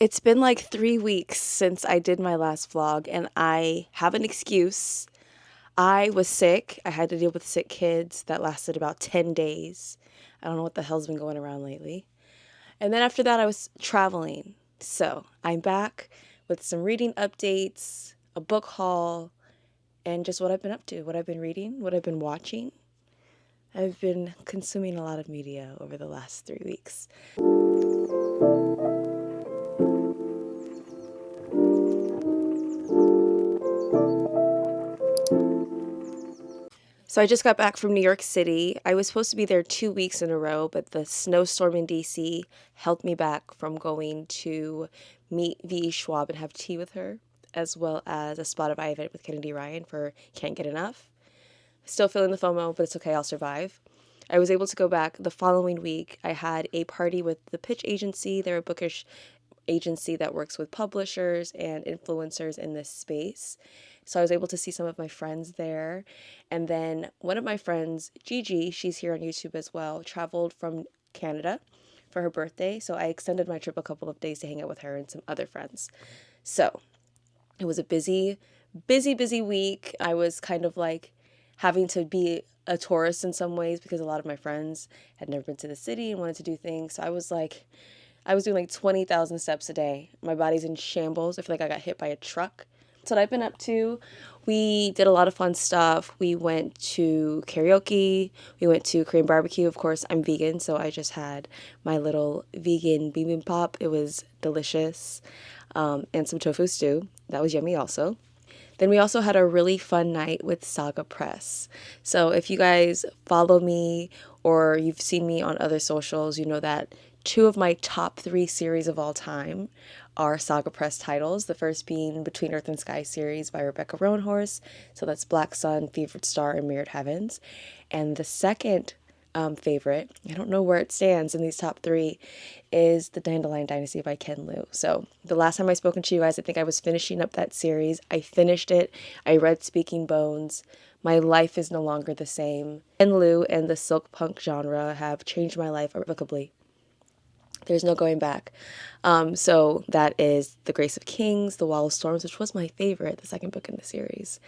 It's been like 3 weeks since I did my last vlog, and I have an excuse. I was sick. I had to deal with sick kids that lasted about 10 days. I don't know what the hell's been going around lately. And then after that, I was traveling. So I'm back with some reading updates, a book haul, and just what I've been up to, what I've been reading, what I've been watching. I've been consuming a lot of media over the last 3 weeks. So I just got back from New York City. I was supposed to be there 2 weeks in a row, but the snowstorm in DC held me back from going to meet V.E. Schwab and have tea with her, as well as a Spotify event with Kennedy Ryan for Can't Get Enough. Still feeling the FOMO, but it's okay, I'll survive. I was able to go back the following week. I had a party with the Pitch Agency. They're a bookish agency that works with publishers and influencers in this space. So I was able to see some of my friends there. And then one of my friends, Gigi, she's here on YouTube as well, traveled from Canada for her birthday. So I extended my trip a couple of days to hang out with her and some other friends. So it was a busy week. I was kind of like having to be a tourist in some ways because a lot of my friends had never been to the city and wanted to do things. So I was doing like 20,000 steps a day. My body's in shambles. I feel like I got hit by a truck. That's what I've been up to. We did a lot of fun stuff. We went to karaoke. We went to Korean barbecue. Of course, I'm vegan, so I just had my little vegan bibimbap. It was delicious. And some tofu stew. That was yummy also. Then we also had a really fun night with Saga Press. So if you guys follow me or you've seen me on other socials, you know that 2 of my top 3 series of all time are Saga Press titles. The first being Between Earth and Sky series by Rebecca Roanhorse. So that's Black Sun, Fevered Star, and Mirrored Heavens. And the second favorite, I don't know where it stands in these top 3, is The Dandelion Dynasty by Ken Liu. So the last time I spoken to you guys, I think I was finishing up that series. I finished it. I read Speaking Bones. My life is no longer the same. Ken Liu and the silk punk genre have changed my life irrevocably. There's no going back. So that is The Grace of Kings, The Wall of Storms, which was my favorite, the second book in the series,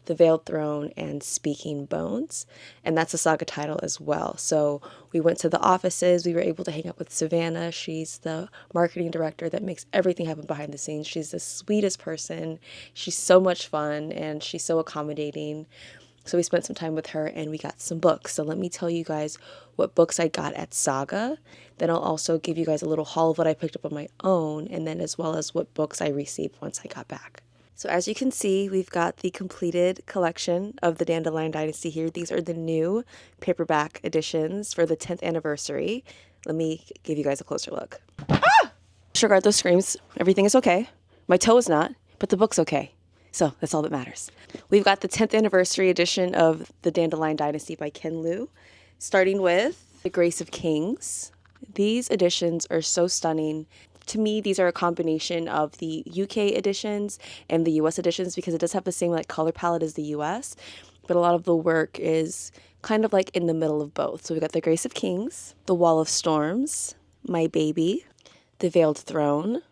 The Veiled Throne, and Speaking Bones. And that's a saga title as well. So we went to the offices. We were able to hang out with Savannah. She's the marketing director that makes everything happen behind the scenes. She's the sweetest person. She's so much fun, and she's so accommodating. So we spent some time with her and we got some books. So let me tell you guys what books I got at Saga. Then I'll also give you guys a little haul of what I picked up on my own, and then as well as what books I received once I got back. So as you can see, we've got the completed collection of the Dandelion Dynasty here. These are the new paperback editions for the 10th anniversary. Let me give you guys a closer look. Disregard those screams. Everything is okay. My toe is not, but the book's okay. So that's all that matters. We've got the 10th anniversary edition of The Dandelion Dynasty by Ken Liu, starting with The Grace of Kings. These editions are so stunning. To me, these are a combination of the UK editions and the US editions because it does have the same like color palette as the US, but a lot of the work is kind of like in the middle of both. So we've got The Grace of Kings, The Wall of Storms, My Baby, The Veiled Throne,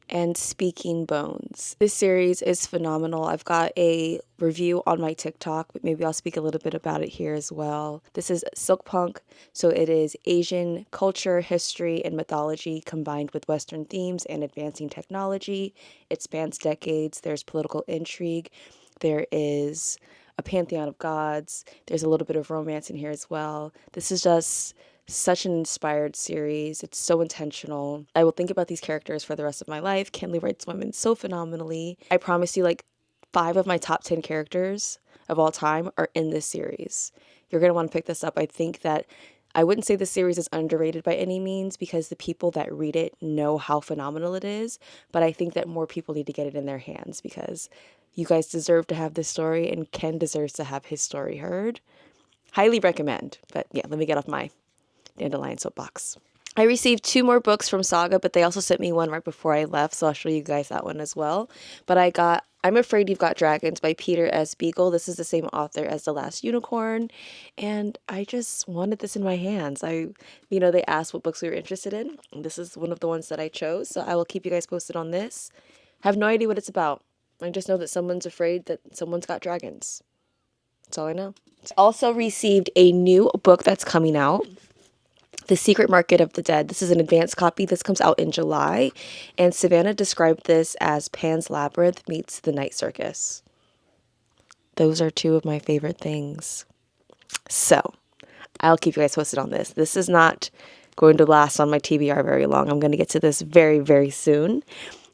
and Speaking Bones. This series is phenomenal. I've got a review on my TikTok, but maybe I'll speak a little bit about it here as well. This is silk punk, so it is Asian culture, history, and mythology combined with Western themes and advancing technology. It spans decades. There's political intrigue. There is a pantheon of gods. There's a little bit of romance in here as well. This is just such an inspired series. It's so intentional. I will think about these characters for the rest of my life. Ken Liu writes women so phenomenally. I promise you, like 5 of my top 10 characters of all time are in this series. You're going to want to pick this up. I think that I wouldn't say the series is underrated by any means because the people that read it know how phenomenal it is, but I think that more people need to get it in their hands because you guys deserve to have this story and Ken deserves to have his story heard. Highly recommend. But yeah, let me get off my Dandelion soapbox. I received 2 more books from Saga, but they also sent me one right before I left, so I'll show you guys that one as well. But I got I'm Afraid You've Got Dragons by Peter S. Beagle. This is the same author as The Last Unicorn, and I just wanted this in my hands. They asked what books we were interested in. And this is one of the ones that I chose, so I will keep you guys posted on this. Have no idea what it's about. I just know that someone's afraid that someone's got dragons. That's all I know. Also received a new book that's coming out. The Secret Market of the Dead. This is an advanced copy. This comes out in July. And Savannah described this as Pan's Labyrinth meets the Night Circus. Those are 2 of my favorite things. So, I'll keep you guys posted on this. This is not going to last on my TBR very long. I'm going to get to this very, very soon.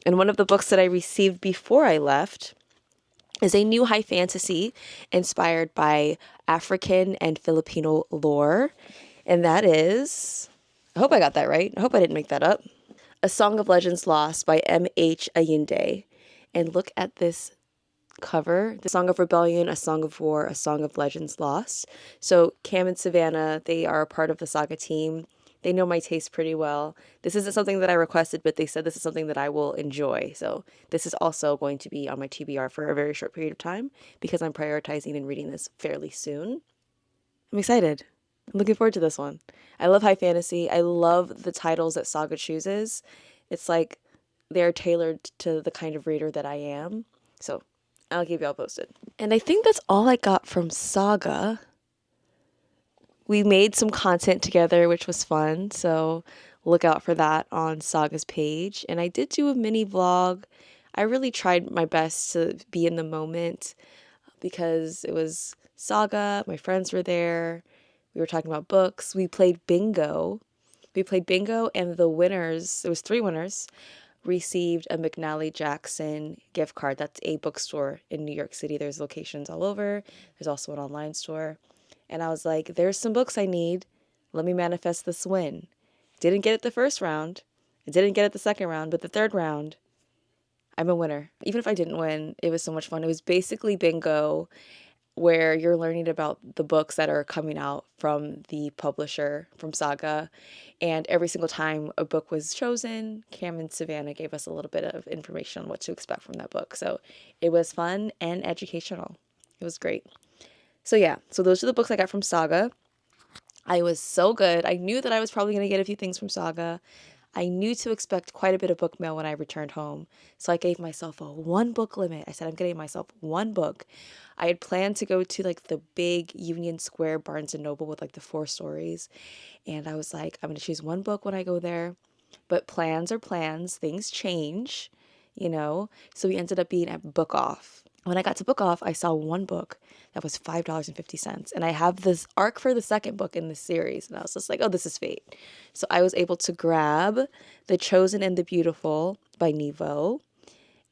And one of the books that I received before I left is a new high fantasy inspired by African and Filipino lore. And that is, I hope I got that right. I hope I didn't make that up. A Song of Legends Lost by M.H. Ayinde. And look at this cover. The Song of Rebellion, A Song of War, A Song of Legends Lost. So Cam and Savannah, they are a part of the Saga team. They know my taste pretty well. This isn't something that I requested, but they said this is something that I will enjoy. So this is also going to be on my TBR for a very short period of time because I'm prioritizing and reading this fairly soon. I'm excited. I'm looking forward to this one. I love high fantasy. I love the titles that Saga chooses. It's like they're tailored to the kind of reader that I am. So I'll keep y'all posted. And I think that's all I got from Saga. We made some content together, which was fun. So look out for that on Saga's page. And I did do a mini vlog. I really tried my best to be in the moment because it was Saga. My friends were there. We were talking about books. We played bingo. And the winners, there was 3 winners, received a McNally Jackson gift card. That's a bookstore in New York City. There's locations all over. There's also an online store. And I was like, there's some books I need. Let me manifest this win. Didn't get it the first round. I didn't get it the second round, but the third round, I'm a winner. Even if I didn't win, it was so much fun. It was basically bingo, where you're learning about the books that are coming out from the publisher, from Saga. And every single time a book was chosen, Cam and Savannah gave us a little bit of information on what to expect from that book. So it was fun and educational. It was great. So yeah, so those are the books I got from Saga. I was so good. I knew that I was probably going to get a few things from Saga. I knew to expect quite a bit of book mail when I returned home. So I gave myself a 1 book limit. I said, I'm getting myself 1 book. I had planned to go to like the big Union Square Barnes and Noble with like the 4 stories. And I was like, I'm going to choose 1 book when I go there. But plans are plans. Things change, So we ended up being at Book Off. When I got to Book Off, I saw 1 book that was $5.50. And I have this arc for the second book in this series. And I was just like, oh, this is fate. So I was able to grab The Chosen and the Beautiful by Nevo.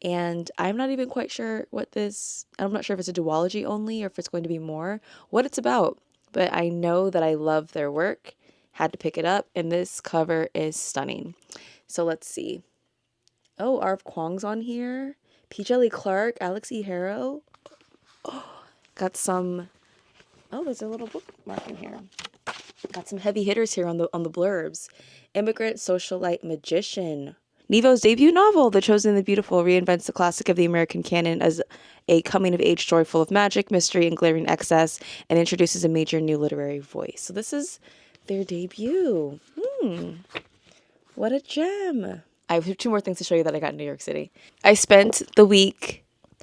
And I'm not even quite sure I'm not sure if it's a duology only or if it's going to be more, what it's about. But I know that I love their work, had to pick it up, and this cover is stunning. So let's see. Oh, Arv Kwong's on here. P. Jelly Clark, Alex E. Harrow. Oh, got some. Oh, there's a little bookmark in here. Got some heavy hitters here on the blurbs. Immigrant Socialite Magician. Nevo's debut novel, The Chosen and the Beautiful, reinvents the classic of the American canon as a coming-of-age story full of magic, mystery, and glaring excess, and introduces a major new literary voice. So this is their debut. What a gem. I have 2 more things to show you that I got in New York City. I spent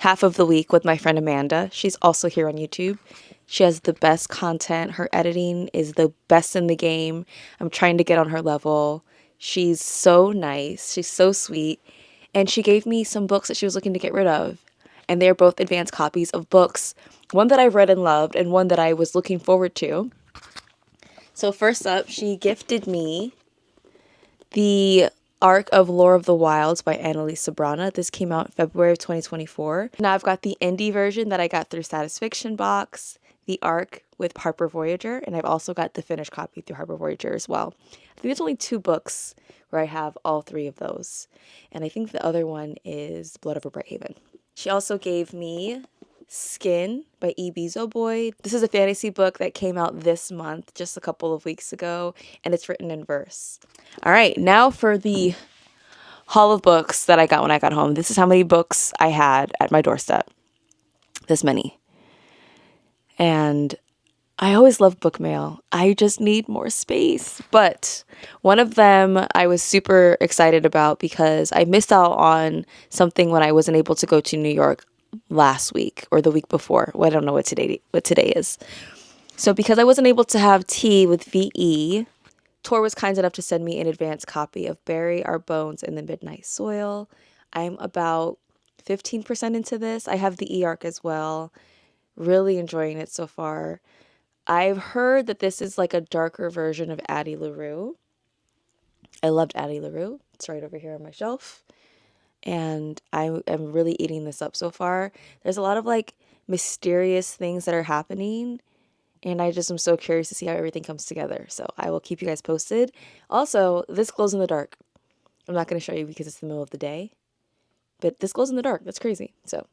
half of the week with my friend Amanda. She's also here on YouTube. She has the best content. Her editing is the best in the game. I'm trying to get on her level. She's so nice. She's so sweet. And she gave me some books that she was looking to get rid of. And they're both advanced copies of books. One that I've read and loved and one that I was looking forward to. So first up, she gifted me the Arc of Lore of the Wilds by Annalise Sabrana. This came out in February of 2024. Now I've got the indie version that I got through Status Fiction Box, the Arc with Harper Voyager, and I've also got the finished copy through Harper Voyager as well. I think there's only 2 books where I have all 3 of those. And I think the other one is Blood Over Bright Haven. She also gave me Skin by E. Bezo Boy. This is a fantasy book that came out this month, just a couple of weeks ago, and it's written in verse. All right, now for the haul of books that I got when I got home. This is how many books I had at my doorstep. This many. And I always love book mail. I just need more space. But one of them I was super excited about because I missed out on something when I wasn't able to go to New York last week or the week before. Well, I don't know what today is. So because I wasn't able to have tea with VE, Tor was kind enough to send me an advance copy of Bury Our Bones in the Midnight Soil. I'm about 15% into this. I have the e-arc as well. Really enjoying it so far. I've heard that this is like a darker version of Addie LaRue. I loved Addie LaRue. It's right over here on my shelf. And I am really eating this up so far. There's a lot of like mysterious things that are happening. And I just am so curious to see how everything comes together. So I will keep you guys posted. Also, this glows in the dark. I'm not going to show you because it's the middle of the day. But this glows in the dark. That's crazy. So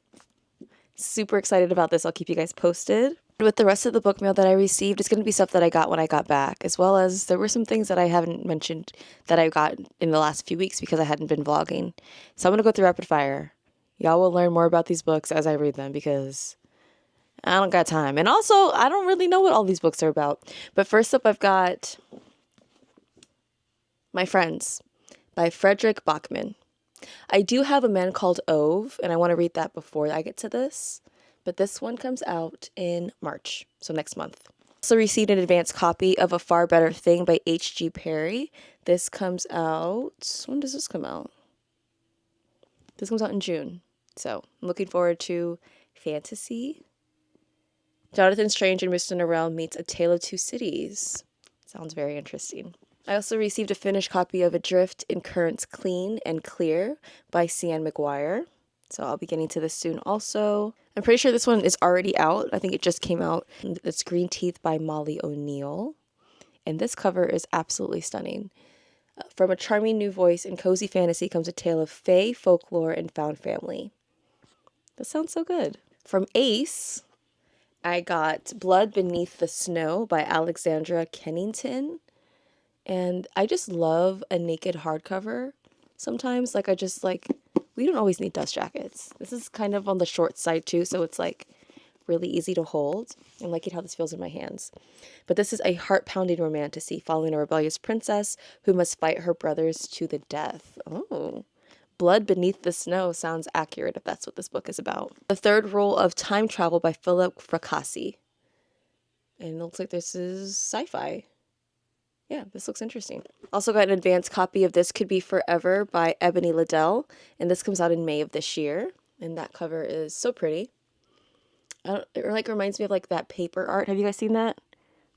super excited about this. I'll keep you guys posted. With the rest of the book mail that I received, it's going to be stuff that I got when I got back, as well as there were some things that I haven't mentioned that I got in the last few weeks because I hadn't been vlogging. So I'm going to go through rapid fire. Y'all will learn more about these books as I read them because I don't got time. And also, I don't really know what all these books are about. But first up, I've got My Friends by Frederick Bachman. I do have A Man Called Ove, and I want to read that before I get to this. But this one comes out in March, so next month. Also received an advance copy of A Far Better Thing by H.G. Perry. This comes out, when does this come out? This comes out in June. So I'm looking forward to fantasy. Jonathan Strange and Mr. Norrell meets A Tale of Two Cities. Sounds very interesting. I also received a finished copy of Adrift in Currents Clean and Clear by C.N. McGuire. So I'll be getting to this soon also. I'm pretty sure this one is already out. I think it just came out. It's Green Teeth by Molly O'Neill. And this cover is absolutely stunning. From a charming new voice in cozy fantasy comes a tale of fae, folklore, and found family. That sounds so good. From Ace, I got Blood Beneath the Snow by Alexandra Kennington. And I just love a naked hardcover sometimes. We don't always need dust jackets. This is kind of on the short side too, so it's like really easy to hold. I'm liking how this feels in my hands. But this is a heart-pounding romantasy following a rebellious princess who must fight her brothers to the death. Oh. Blood Beneath the Snow sounds accurate if that's what this book is about. The Third Rule of Time Travel by Philip Fracassi. And it looks like this is sci-fi. Yeah, this looks interesting. Also got an advanced copy of This Could Be Forever by Ebony Liddell, and this comes out in May of this year. And that cover is so pretty. It reminds me of like that paper art. Have you guys seen that?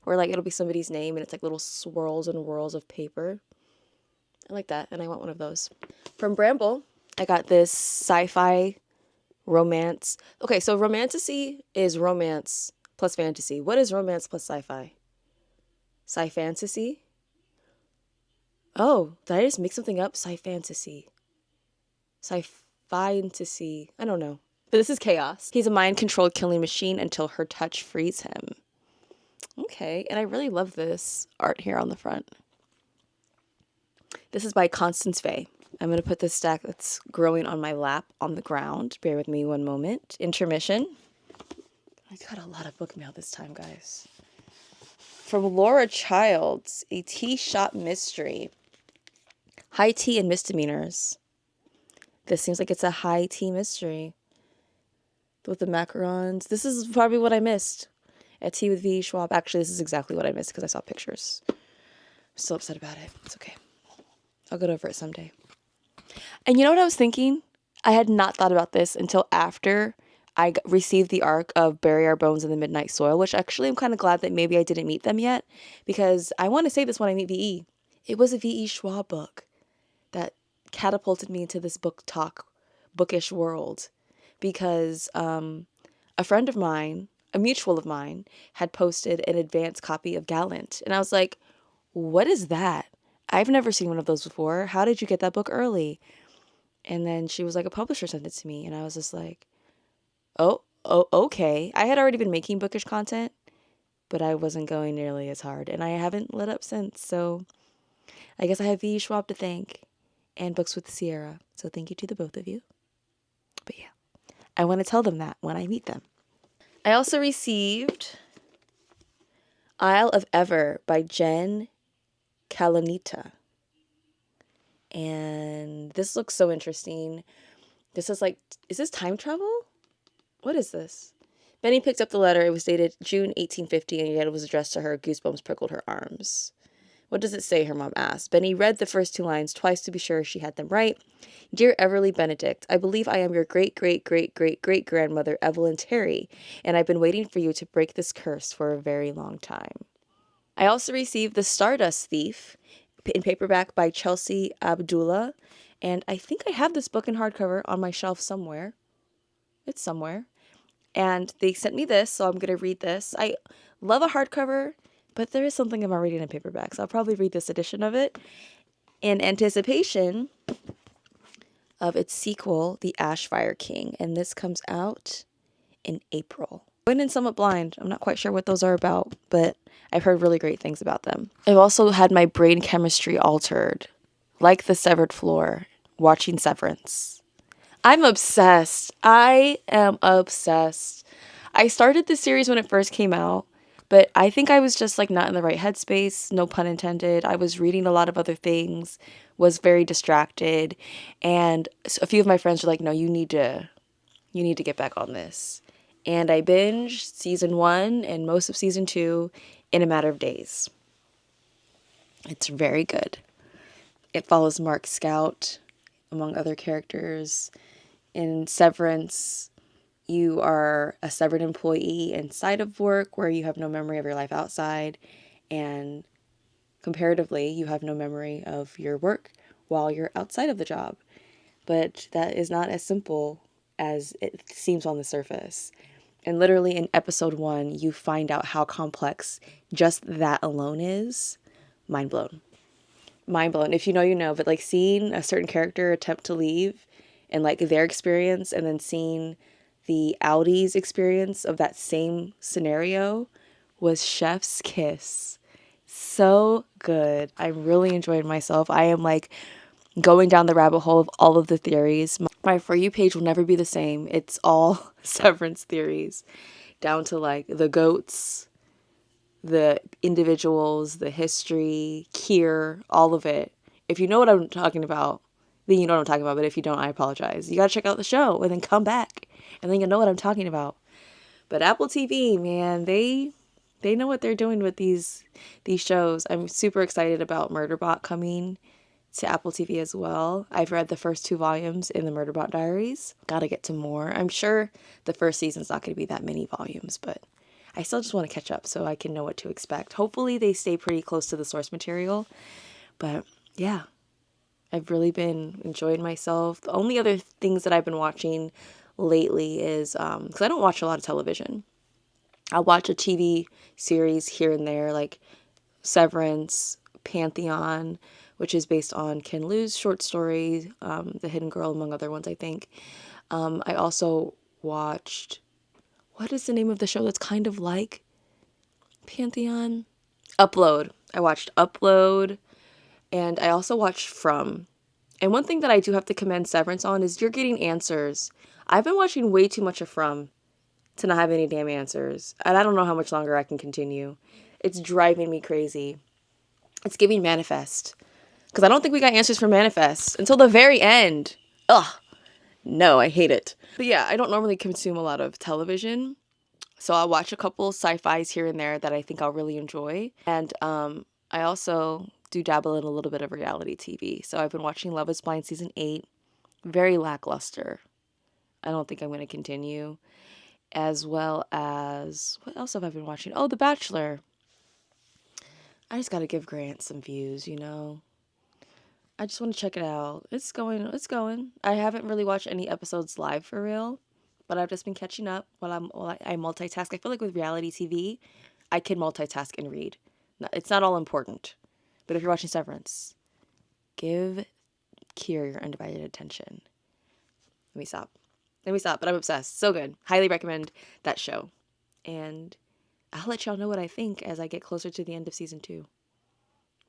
Where like it'll be somebody's name and it's like little swirls and whirls of paper. I like that, and I want one of those. From Bramble, I got this sci-fi romance. Okay, so romantasy is romance plus fantasy. What is romance plus sci-fi? Sci-fantasy? Oh, did I just make something up? Sci-fantasy. Sci-fantasy. I don't know. But this is Chaos. He's a mind-controlled killing machine until her touch frees him. Okay, and I really love this art here on the front. This is by Constance Fay. I'm going to put this stack that's growing on my lap on the ground. Bear with me one moment. Intermission. I got a lot of book mail this time, guys. From Laura Childs, A Tea Shop Mystery. High Tea and Misdemeanors. This seems like it's a high tea mystery. With the macarons. This is probably what I missed at Tea with V. Schwab. Actually, this is exactly what I missed because I saw pictures. I'm still upset about it. It's okay. I'll get over it someday. And you know what I was thinking? I had not thought about this until after I received the arc of Bury Our Bones in the Midnight Soil, which actually I'm kind of glad that maybe I didn't meet them yet, because I want to say this when I meet VE. It was a VE Schwab book that catapulted me into this book talk, bookish world, because a friend of mine, a mutual of mine, had posted an advanced copy of Gallant. And I was like, what is that? I've never seen one of those before. How did you get that book early? And then she was like, a publisher sent it to me. And I was just like, oh, oh, okay. I had already been making bookish content, but I wasn't going nearly as hard, and I haven't let up since. So I guess I have V. Schwab to thank and Books with Sierra. So thank you to the both of you. But yeah, I want to tell them that when I meet them. I also received Isle of Ever by Jen Kalanita. And this looks so interesting. This is like, is this time travel? What is this? Benny picked up the letter. It was dated June 1850, and yet it was addressed to her. Goosebumps prickled her arms. What does it say? Her mom asked. Benny read the first two lines twice to be sure she had them right. Dear Everly Benedict, I believe I am your great-great-great-great-great-grandmother, Evelyn Terry, and I've been waiting for you to break this curse for a very long time. I also received The Stardust Thief in paperback by Chelsea Abdullah, and I think I have this book in hardcover on my shelf somewhere. It's somewhere. And they sent me this, so I'm going to read this. I love a hardcover, but there is something about reading a paperback, so I'll probably read this edition of it in anticipation of its sequel, The Ashfire King, and this comes out in April. Went in somewhat blind. I'm not quite sure what those are about, but I've heard really great things about them. I've also had my brain chemistry altered, like the severed floor, watching Severance. I'm obsessed. I am obsessed. I started the series when it first came out, but I think I was just like not in the right headspace, no pun intended. I was reading a lot of other things, was very distracted, and a few of my friends were like, "No, you need to get back on this." And I binged season 1 and most of season 2 in a matter of days. It's very good. It follows Mark Scout, among other characters. In Severance, you are a severed employee inside of work where you have no memory of your life outside, and comparatively, you have no memory of your work while you're outside of the job. But that is not as simple as it seems on the surface. And literally in episode 1, you find out how complex just that alone is. Mind blown. Mind blown. If you know, you know. But like seeing a certain character attempt to leave and like their experience, and then seeing the Audi's experience of that same scenario was chef's kiss. So good. I'm really enjoying myself. I am like going down the rabbit hole of all of the theories. My For You page will never be the same. It's all Severance theories, down to like the goats, the individuals, the history, Kier, all of it. If you know what I'm talking about, then you know what I'm talking about. But if you don't, I apologize. You got to check out the show and then come back, and then you'll know what I'm talking about. But Apple TV, man, they know what they're doing with these shows. I'm super excited about Murderbot coming to Apple TV as well. I've read the first 2 volumes in the Murderbot Diaries. Gotta get to more. I'm sure the first season's not going to be that many volumes, but I still just want to catch up so I can know what to expect. Hopefully they stay pretty close to the source material. But yeah, I've really been enjoying myself. The only other things that I've been watching lately is, because I don't watch a lot of television. I'll watch a TV series here and there, like Severance, Pantheon, which is based on Ken Liu's short story, The Hidden Girl, among other ones, I think. I also watched, what is the name of the show that's kind of like Pantheon? Upload. I watched Upload, and I also watched From. And one thing that I do have to commend Severance on is you're getting answers. I've been watching way too much of From to not have any damn answers, and I don't know how much longer I can continue. It's driving me crazy. It's giving Manifest, because I don't think we got answers for Manifest until the very end. Ugh. No, I hate it. But yeah, I don't normally consume a lot of television, so I'll watch a couple sci-fis here and there that I think I'll really enjoy. And I also do dabble in a little bit of reality TV. So I've been watching Love is Blind season 8. Very lackluster. I don't think I'm going to continue. As well as, what else have I been watching? Oh, The Bachelor. I just got to give Grant some views, you know. I just want to check it out. It's going. I haven't really watched any episodes live for real, but I've just been catching up while I multitask. I feel like with reality TV, I can multitask and read. It's not all important. But if you're watching Severance, give Kier your undivided attention. Let me stop. Let me stop, but I'm obsessed. So good. Highly recommend that show. And I'll let y'all know what I think as I get closer to the end of season 2.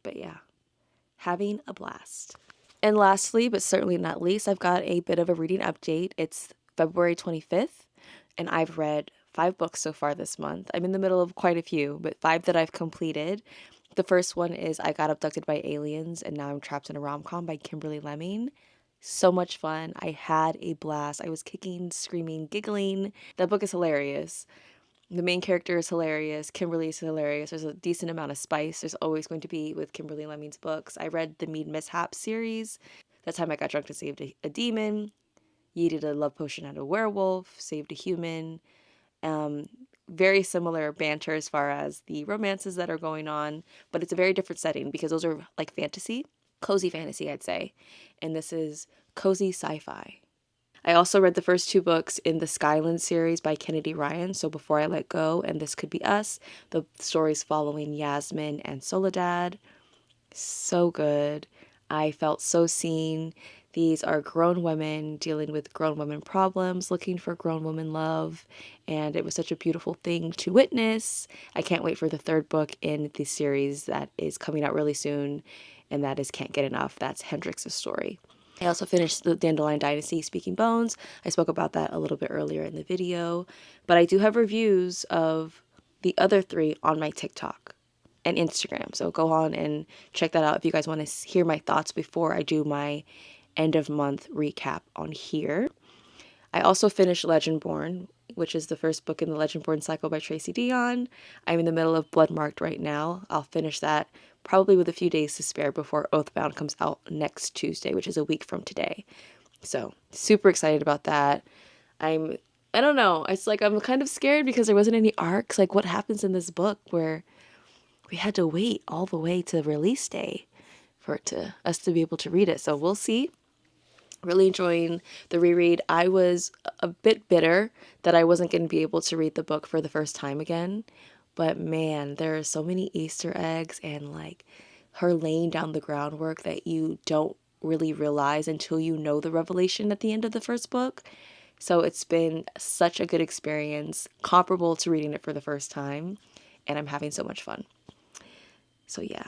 But yeah, having a blast. And lastly, but certainly not least, I've got a bit of a reading update. It's February 25th, and I've read 5 books so far this month. I'm in the middle of quite a few, but 5 that I've completed. The first one is I Got Abducted by Aliens, and Now I'm Trapped in a Rom-Com by Kimberly Lemming. So much fun. I had a blast. I was kicking, screaming, giggling. That book is hilarious. The main character is hilarious. Kimberly is hilarious. There's a decent amount of spice. There's always going to be with Kimberly Lemming's books. I read the Mead Mishap series. That time I got drunk and saved a demon. Yeeted a love potion at a werewolf. Saved a human. Very similar banter as far as the romances that are going on. But it's a very different setting because those are like fantasy. Cozy fantasy, I'd say. And this is cozy sci-fi. I also read the first 2 books in the Skyland series by Kennedy Ryan, so Before I Let Go and This Could Be Us, the stories following Yasmin and Soledad. So good. I felt so seen. These are grown women dealing with grown women problems, looking for grown woman love, and it was such a beautiful thing to witness. I can't wait for the 3rd book in the series that is coming out really soon, and that is Can't Get Enough. That's Hendrix's story. I also finished the Dandelion Dynasty, Speaking Bones. I spoke about that a little bit earlier in the video. But I do have reviews of the other 3 on my TikTok and Instagram. So go on and check that out if you guys want to hear my thoughts before I do my end of month recap on here. I also finished Legendborn, which is the first book in the Legendborn cycle by Tracy Deonn. I'm in the middle of Bloodmarked right now. I'll finish that probably with a few days to spare before Oathbound comes out next Tuesday, which is a week from today. So super excited about that. I don't know. It's like I'm kind of scared because there wasn't any arcs. Like what happens in this book where we had to wait all the way to release day for us to be able to read it. So we'll see. Really enjoying the reread. I was a bit bitter that I wasn't going to be able to read the book for the first time again. But man, there are so many Easter eggs and like her laying down the groundwork that you don't really realize until you know the revelation at the end of the first book. So it's been such a good experience, comparable to reading it for the first time, and I'm having so much fun. So yeah.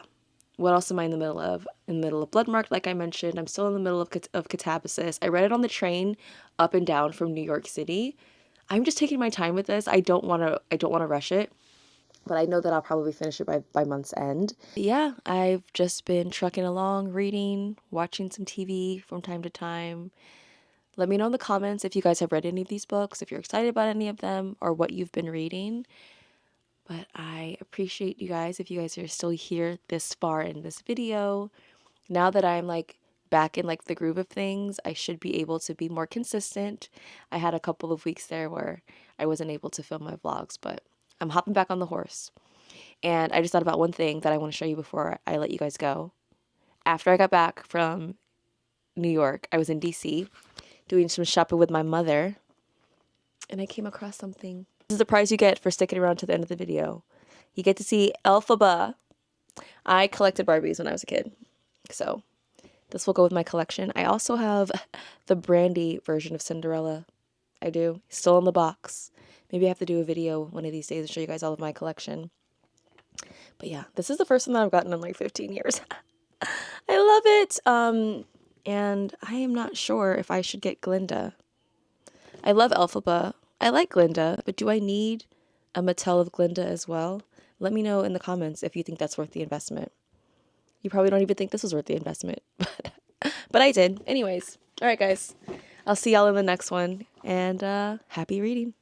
What else am I in the middle of? In the middle of Bloodmarked, like I mentioned. I'm still in the middle of Catabasis. I read it on the train up and down from New York City. I'm just taking my time with this. I don't want to rush it, but I know that I'll probably finish it by month's end. But yeah, I've just been trucking along, reading, watching some TV from time to time. Let me know in the comments if you guys have read any of these books, if you're excited about any of them, or what you've been reading. But I appreciate you guys if you guys are still here this far in this video. Now that I'm like back in like the groove of things, I should be able to be more consistent. I had a couple of weeks there where I wasn't able to film my vlogs, but I'm hopping back on the horse. And I just thought about one thing that I want to show you before I let you guys go. After I got back from New York, I was in DC doing some shopping with my mother, and I came across something. This is the prize you get for sticking around to the end of the video. You get to see Elphaba. I collected Barbies when I was a kid, so this will go with my collection. I also have the Brandy version of Cinderella. I do. Still in the box. Maybe I have to do a video one of these days and show you guys all of my collection. But yeah, this is the first one that I've gotten in like 15 years. I love it. And I am not sure if I should get Glinda. I love Elphaba. I like Glinda, but do I need a Mattel of Glinda as well? Let me know in the comments if you think that's worth the investment. You probably don't even think this was worth the investment, but I did. Anyways, all right, guys. I'll see y'all in the next one, and happy reading.